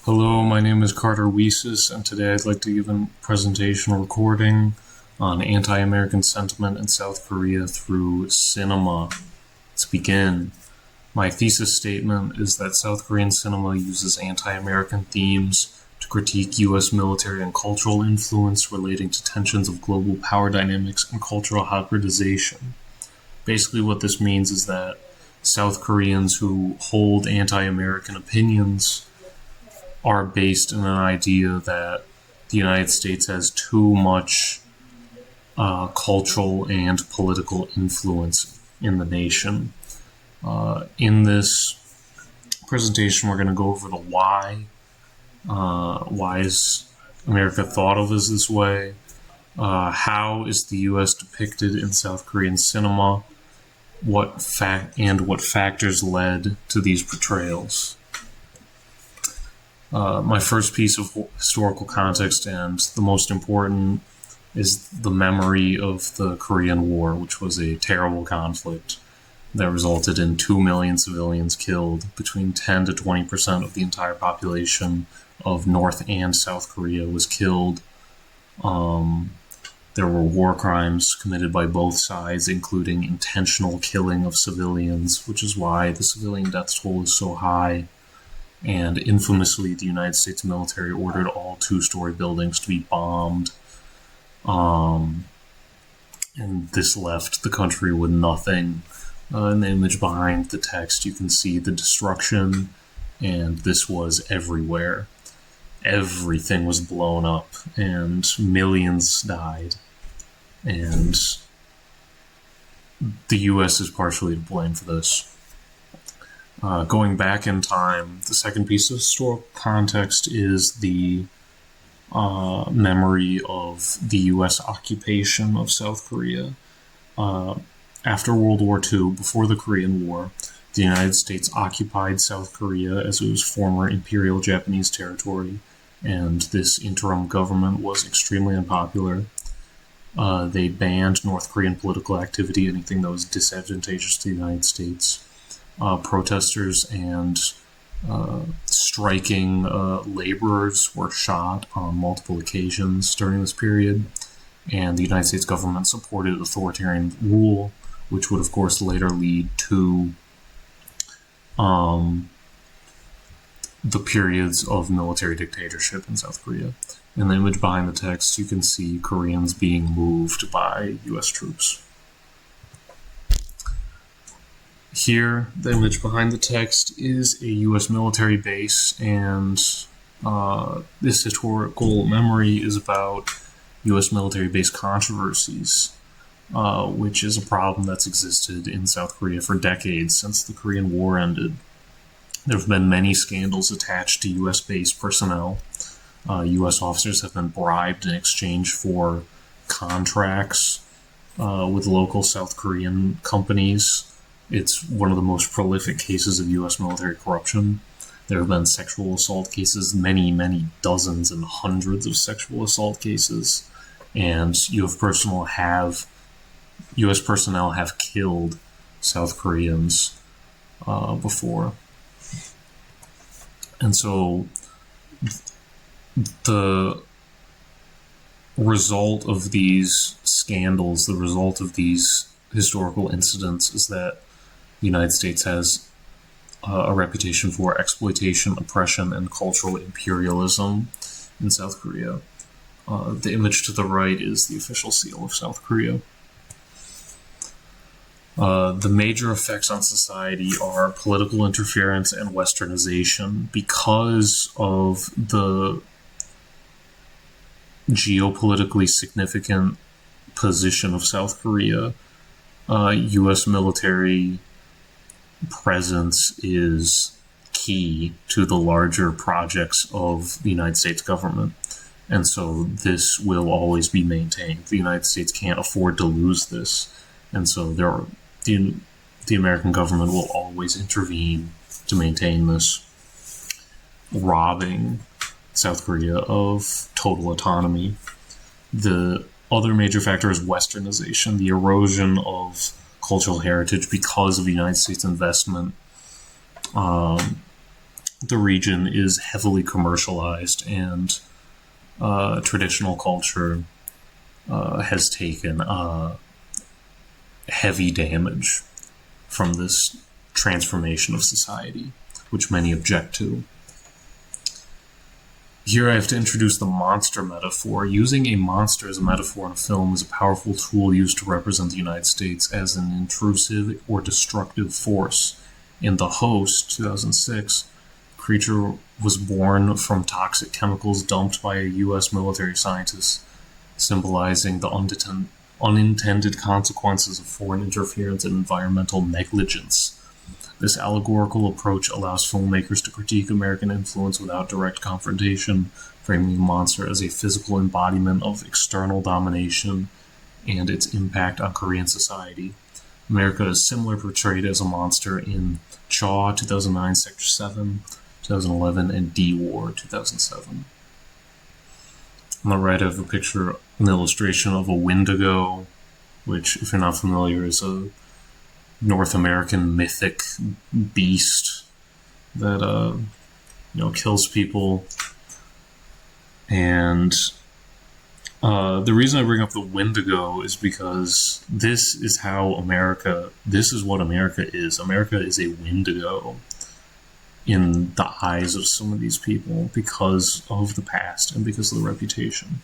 Hello, my name is Carter Wiesis, and today I'd like to give a presentation recording on anti-American sentiment in South Korea through cinema. Let's begin. My thesis statement is that South Korean cinema uses anti-American themes to critique U.S. military and cultural influence relating to tensions of global power dynamics and cultural hybridization. Basically, what this means is that South Koreans who hold anti-American opinions are based in an idea that the United States has too much cultural and political influence in the nation. In this presentation, we're going to go over the why. Why is America thought of as this way? How is the U.S. depicted in South Korean cinema? What factors led to these portrayals? My first piece of historical context, and the most important, is the memory of the Korean War, which was a terrible conflict that resulted in 2 million civilians killed. Between 10 to 20% of the entire population of North and South Korea was killed. There were war crimes committed by both sides, including intentional killing of civilians, which is why the civilian death toll is so high. And infamously, the United States military ordered all two-story buildings to be bombed. And this left the country with nothing. In the image behind the text, you can see the destruction, and this was everywhere. Everything was blown up, and millions died. And the U.S. is partially to blame for this. Going back in time, the second piece of historical context is the memory of the U.S. occupation of South Korea. After World War II, before the Korean War, the United States occupied South Korea as it was former Imperial Japanese territory, and this interim government was extremely unpopular. They banned North Korean political activity, anything that was disadvantageous to the United States. Protesters and striking laborers were shot on multiple occasions during this period, and the United States government supported authoritarian rule, which would of course later lead to the periods of military dictatorship in South Korea. In the image behind the text, you can see Koreans being moved by U.S. troops. Here, the image behind the text is a U.S. military base, and this historical memory is about U.S. military base controversies, which is a problem that's existed in South Korea for decades since the Korean War ended. There have been many scandals attached to U.S.-based personnel. U.S. officers have been bribed in exchange for contracts with local South Korean companies. It's one of the most prolific cases of U.S. military corruption. There have been sexual assault cases, many dozens and hundreds of sexual assault cases, and U.S. personnel have killed South Koreans before. And so the result of these scandals, the result of these historical incidents, is that the United States has a reputation for exploitation, oppression, and cultural imperialism in South Korea. The image to the right is the official seal of South Korea. The major effects on society are political interference and westernization. Because of the geopolitically significant position of South Korea, U.S. military presence is key to the larger projects of the United States government. And so this will always be maintained. The United States can't afford to lose this. And so the American government will always intervene to maintain this, robbing South Korea of total autonomy. The other major factor is westernization, the erosion of cultural heritage because of the United States investment the region is heavily commercialized, and traditional culture has taken heavy damage from this transformation of society, which many object to. Here I have to introduce the monster metaphor. Using a monster as a metaphor in a film is a powerful tool used to represent the United States as an intrusive or destructive force. In The Host, 2006, creature was born from toxic chemicals dumped by a U.S. military scientist, symbolizing the unintended consequences of foreign interference and environmental negligence. This allegorical approach allows filmmakers to critique American influence without direct confrontation, framing the monster as a physical embodiment of external domination and its impact on Korean society. America is similarly portrayed as a monster in Chaw, 2009, Sector 7, 2011, and D-War, 2007. On the right, I have a picture, an illustration of a Wendigo, which, if you're not familiar, is a North American mythic beast that kills people. And the reason I bring up the Wendigo is because this is what America is. America is a Wendigo in the eyes of some of these people because of the past and because of the reputation.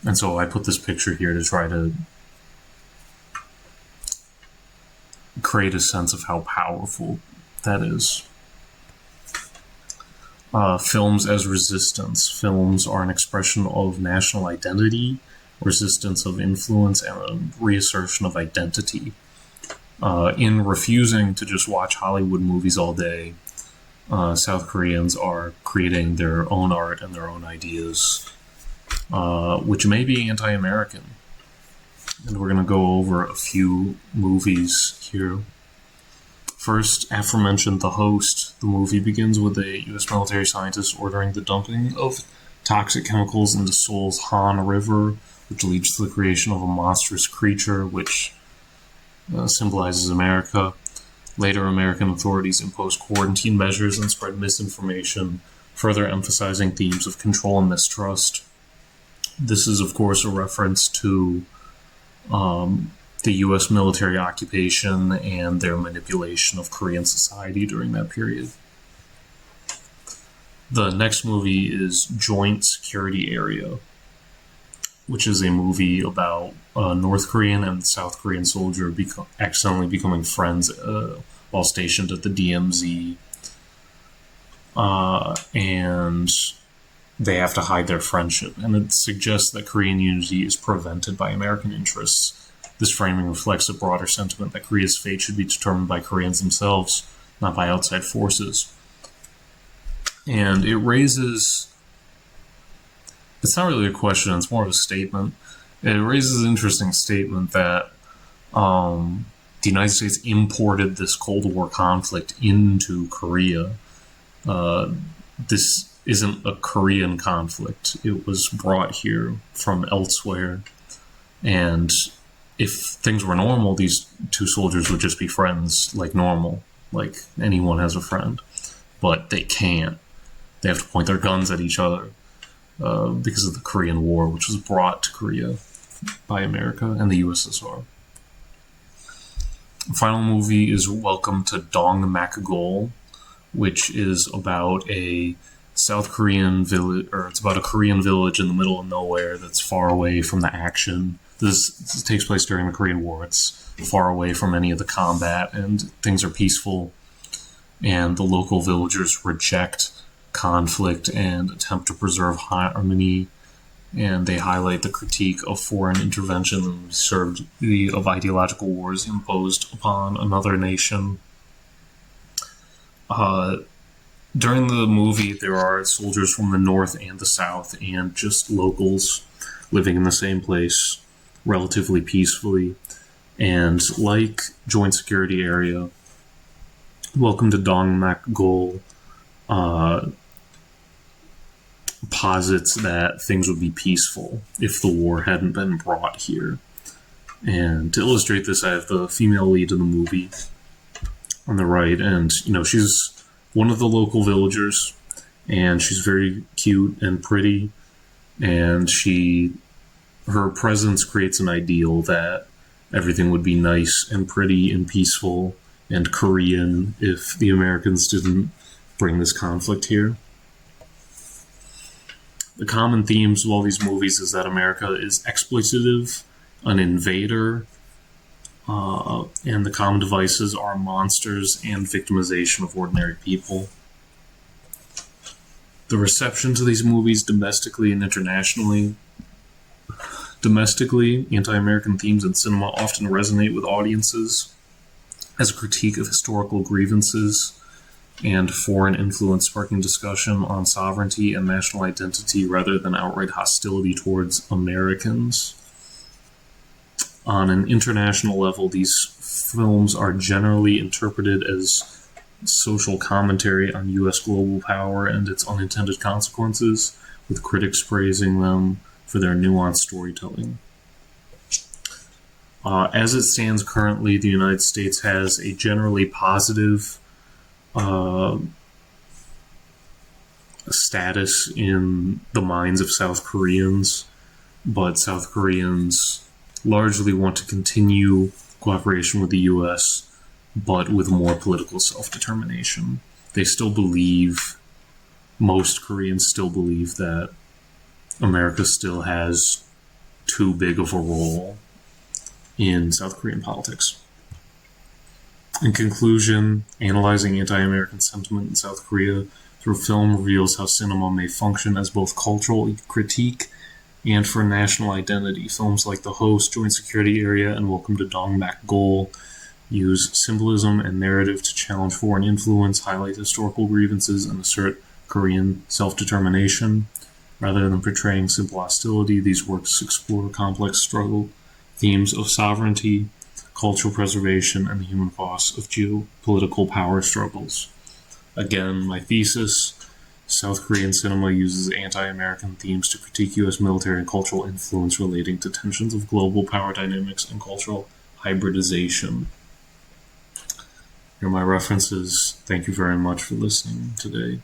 And so I put this picture here to try to create a sense of how powerful that is. Films as resistance. Films are an expression of national identity, resistance of influence, and a reassertion of identity. In refusing to just watch Hollywood movies all day, South Koreans are creating their own art and their own ideas, which may be anti-American. And we're going to go over a few movies here. First, aforementioned The Host. The movie begins with a U.S. military scientist ordering the dumping of toxic chemicals into Seoul's Han River, which leads to the creation of a monstrous creature, which symbolizes America. Later, American authorities imposed quarantine measures and spread misinformation, further emphasizing themes of control and mistrust. This is, of course, a reference to the U.S. military occupation and their manipulation of Korean society during that period. The next movie is Joint Security Area, which is a movie about a North Korean and South Korean soldier accidentally becoming friends while stationed at the DMZ. And they have to hide their friendship, and it suggests that Korean unity is prevented by American interests. This framing reflects a broader sentiment that Korea's fate should be determined by Koreans themselves, not by outside forces. And it raises... It's not really a question, it's more of a statement. It raises an interesting statement that the United States imported this Cold War conflict into Korea. This isn't a Korean conflict. It was brought here from elsewhere. And if things were normal, these two soldiers would just be friends like normal, like anyone has a friend. But they can't. They have to point their guns at each other because of the Korean War, which was brought to Korea by America and the USSR. The final movie is Welcome to Dongmakgol, which is about a South Korean village, or it's about a Korean village in the middle of nowhere that's far away from the action. This takes place during the Korean War. It's far away from any of the combat, and things are peaceful. And the local villagers reject conflict and attempt to preserve harmony. And they highlight the critique of foreign intervention and absurdity of ideological wars imposed upon another nation. During the movie, there are soldiers from the north and the south, and just locals living in the same place relatively peacefully. And like Joint Security Area, Welcome to Dongmakgol posits that things would be peaceful if the war hadn't been brought here. And to illustrate this, I have the female lead in the movie on the right, and she's one of the local villagers, and she's very cute and pretty, and her presence creates an ideal that everything would be nice and pretty and peaceful and Korean if the Americans didn't bring this conflict here. The common themes of all these movies is that America is exploitative, an invader, and the common devices are monsters and victimization of ordinary people. The reception to these movies domestically and internationally. Domestically, anti-American themes in cinema often resonate with audiences as a critique of historical grievances and foreign influence, sparking discussion on sovereignty and national identity rather than outright hostility towards Americans. On an international level, these films are generally interpreted as social commentary on U.S. global power and its unintended consequences, with critics praising them for their nuanced storytelling. As it stands currently, the United States has a generally positive status in the minds of South Koreans, but South Koreans largely want to continue cooperation with the U.S., but with more political self-determination. They still believe, most Koreans still believe, that America still has too big of a role in South Korean politics. In conclusion, analyzing anti-American sentiment in South Korea through film reveals how cinema may function as both cultural critique and for national identity. Films like The Host, Joint Security Area, and Welcome to Dongmak-gol use symbolism and narrative to challenge foreign influence, highlight historical grievances, and assert Korean self-determination. Rather than portraying simple hostility, these works explore complex struggle themes of sovereignty, cultural preservation, and the human costs of geopolitical power struggles. Again, my thesis: South Korean cinema uses anti-American themes to critique U.S. military and cultural influence relating to tensions of global power dynamics and cultural hybridization. Here are my references. Thank you very much for listening today.